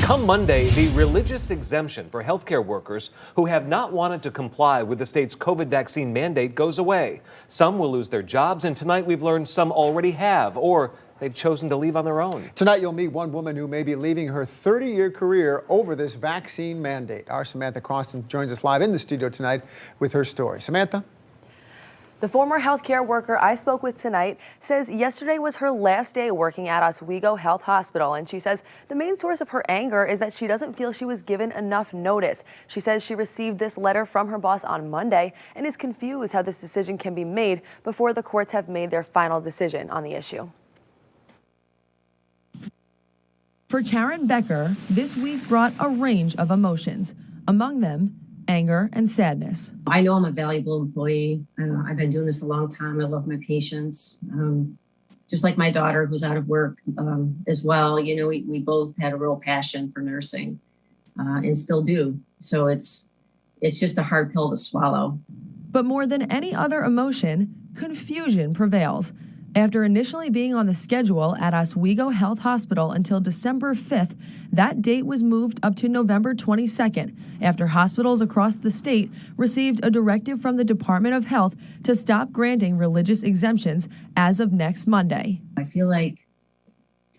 Come Monday, the religious exemption for healthcare workers who have not wanted to comply with the state's COVID vaccine mandate goes away. Some will lose their jobs, and tonight we've learned some already have, or they've chosen to leave on their own. Tonight you'll meet one woman who may be leaving her 30-year career over this vaccine mandate. Our Samantha Croston joins us live in the studio tonight with her story. Samantha? The former healthcare worker I spoke with tonight says yesterday was her last day working at Oswego Health Hospital, and she says the main source of her anger is that she doesn't feel she was given enough notice. She says she received this letter from her boss on Monday and is confused how this decision can be made before the courts have made their final decision on the issue. For Karen Becker, this week brought a range of emotions, among them anger and sadness. I know I'm a valuable employee. I've been doing this a long time. I love my patients. Just like my daughter who's out of work as well. You know, we both had a real passion for nursing and still do. So it's just a hard pill to swallow. But more than any other emotion, confusion prevails. After initially being on the schedule at Oswego Health Hospital until December 5th, that date was moved up to November 22nd after hospitals across the state received a directive from the Department of Health to stop granting religious exemptions as of next Monday. I feel like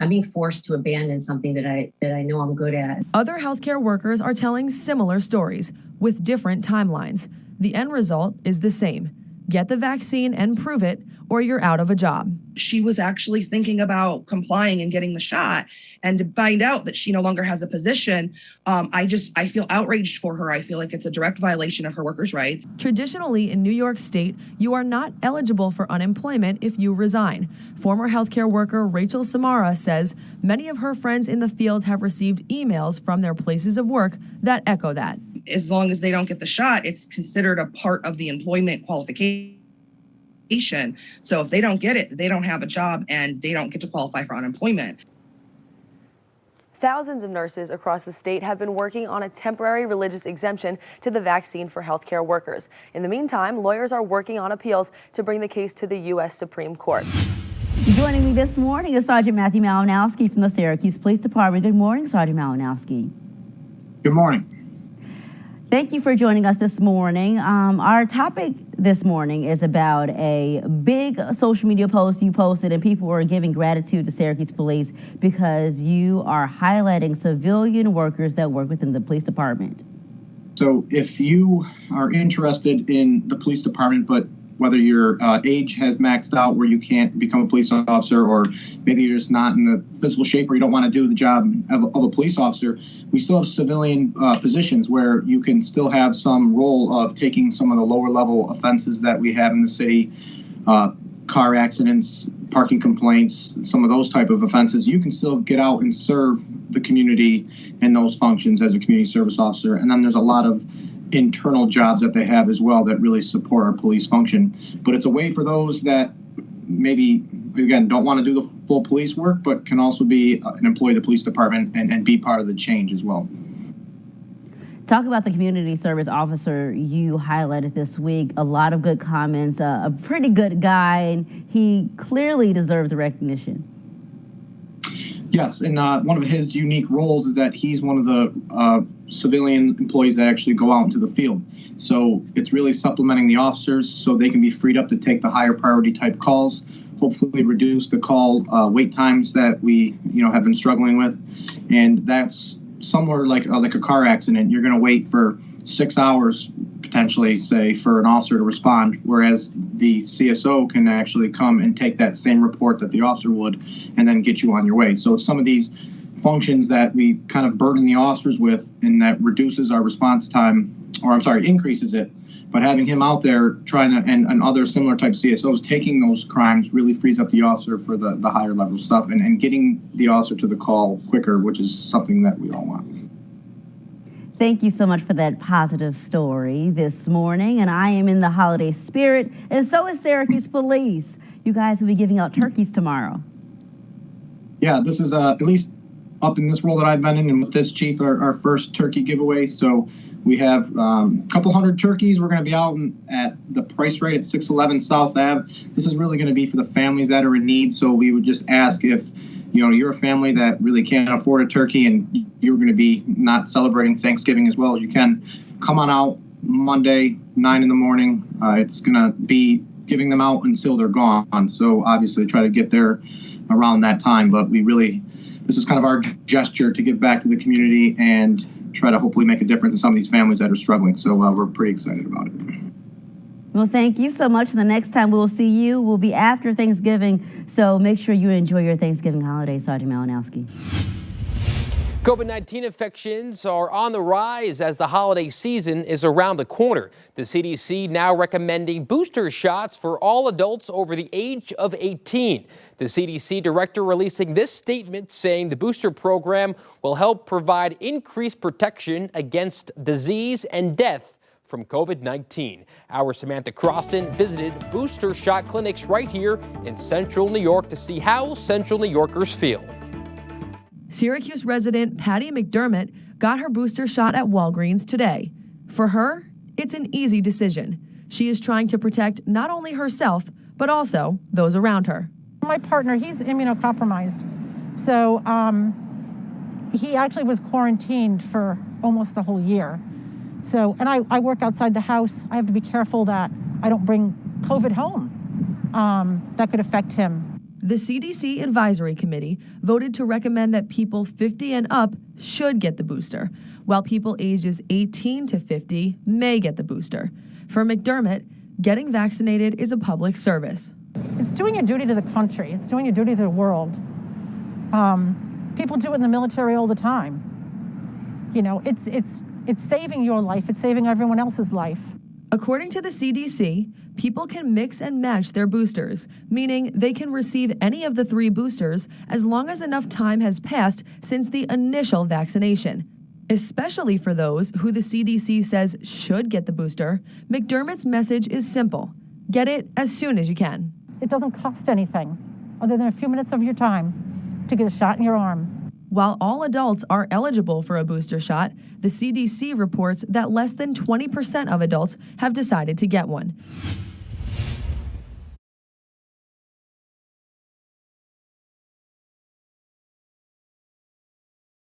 I'm being forced to abandon something that I know I'm good at. Other healthcare workers are telling similar stories with different timelines. The end result is the same. Get the vaccine and prove it, or you're out of a job. She was actually thinking about complying and getting the shot, and to find out that she no longer has a position, I feel outraged for her. I feel like it's a direct violation of her workers' rights. Traditionally in New York State, you are not eligible for unemployment if you resign. Former healthcare worker Rachel Samara says many of her friends in the field have received emails from their places of work that echo that. As long as they don't get the shot, it's considered a part of the employment qualification. So if they don't get it, they don't have a job and they don't get to qualify for unemployment. Thousands of nurses across the state have been working on a temporary religious exemption to the vaccine for healthcare workers. In the meantime, lawyers are working on appeals to bring the case to the U.S. Supreme Court. Joining me this morning is Sergeant Matthew Malinowski from the Syracuse Police Department. Good morning, Sergeant Malinowski. Good morning. Thank you for joining us this morning. Our topic this morning is about a big social media post you posted, and people were giving gratitude to Syracuse Police because you are highlighting civilian workers that work within the police department. So if you are interested in the police department, but whether your age has maxed out where you can't become a police officer, or maybe you're just not in the physical shape or you don't want to do the job of a police officer, we still have civilian positions where you can still have some role of taking some of the lower level offenses that we have in the city, car accidents, parking complaints, some of those type of offenses. You can still get out and serve the community in those functions as a community service officer. And then there's a lot of internal jobs that they have as well that really support our police function. But it's a way for those that maybe, again, don't want to do the full police work, but can also be an employee of the police department and be part of the change as well. Talk about the community service officer you highlighted this week. A lot of good comments, a pretty good guy, and he clearly deserves the recognition. Yes, and one of his unique roles is that he's one of the civilian employees that actually go out into the field. So it's really supplementing the officers so they can be freed up to take the higher priority type calls, hopefully reduce the call wait times that we have been struggling with. And that's somewhere like a car accident. You're going to wait for 6 hours potentially, say, for an officer to respond, whereas the CSO can actually come and take that same report that the officer would and then get you on your way. So it's some of these functions that we kind of burden the officers with, and that reduces our response time, increases it. But having him out there trying to, and other similar type CSOs taking those crimes really frees up the officer for the higher level stuff and getting the officer to the call quicker, which is something that we all want. Thank you so much for that positive story this morning. And I am in the holiday spirit, and so is Syracuse Police. You guys will be giving out turkeys tomorrow. Yeah, this is at least up in this role that I've been in and with this chief, our first turkey giveaway. So we have a couple hundred turkeys. We're going to be out at the price rate at 611 South Ave. This is really going to be for the families that are in need. So we would just ask if you're a family that really can't afford a turkey and you're going to be not celebrating Thanksgiving as well as you can, come on out Monday, 9 in the morning. It's going to be giving them out until they're gone. So obviously try to get there around that time. But this is kind of our gesture to give back to the community and try to hopefully make a difference in some of these families that are struggling. So we're pretty excited about it. Well, thank you so much. The next time we will see you will be after Thanksgiving. So make sure you enjoy your Thanksgiving holiday, Sergeant Malinowski. COVID-19 infections are on the rise as the holiday season is around the corner. The CDC now recommending booster shots for all adults over the age of 18. The CDC director releasing this statement saying the booster program will help provide increased protection against disease and death from COVID-19. Our Samantha Croston visited booster shot clinics right here in Central New York to see how Central New Yorkers feel. Syracuse resident Patty McDermott got her booster shot at Walgreens today. For her, it's an easy decision. She is trying to protect not only herself, but also those around her. My partner, he's immunocompromised. So he actually was quarantined for almost the whole year. So, and I work outside the house. I have to be careful that I don't bring COVID home. That could affect him. The CDC Advisory Committee voted to recommend that people 50 and up should get the booster, while people ages 18 to 50 may get the booster. For McDermott, getting vaccinated is a public service. It's doing your duty to the country. It's doing your duty to the world. People do it in the military all the time. It's saving your life. It's saving everyone else's life. According to the CDC, people can mix and match their boosters, meaning they can receive any of the 3 boosters as long as enough time has passed since the initial vaccination. Especially for those who the CDC says should get the booster, McDermott's message is simple. Get it as soon as you can. It doesn't cost anything other than a few minutes of your time to get a shot in your arm. While all adults are eligible for a booster shot, the CDC reports that less than 20% of adults have decided to get one.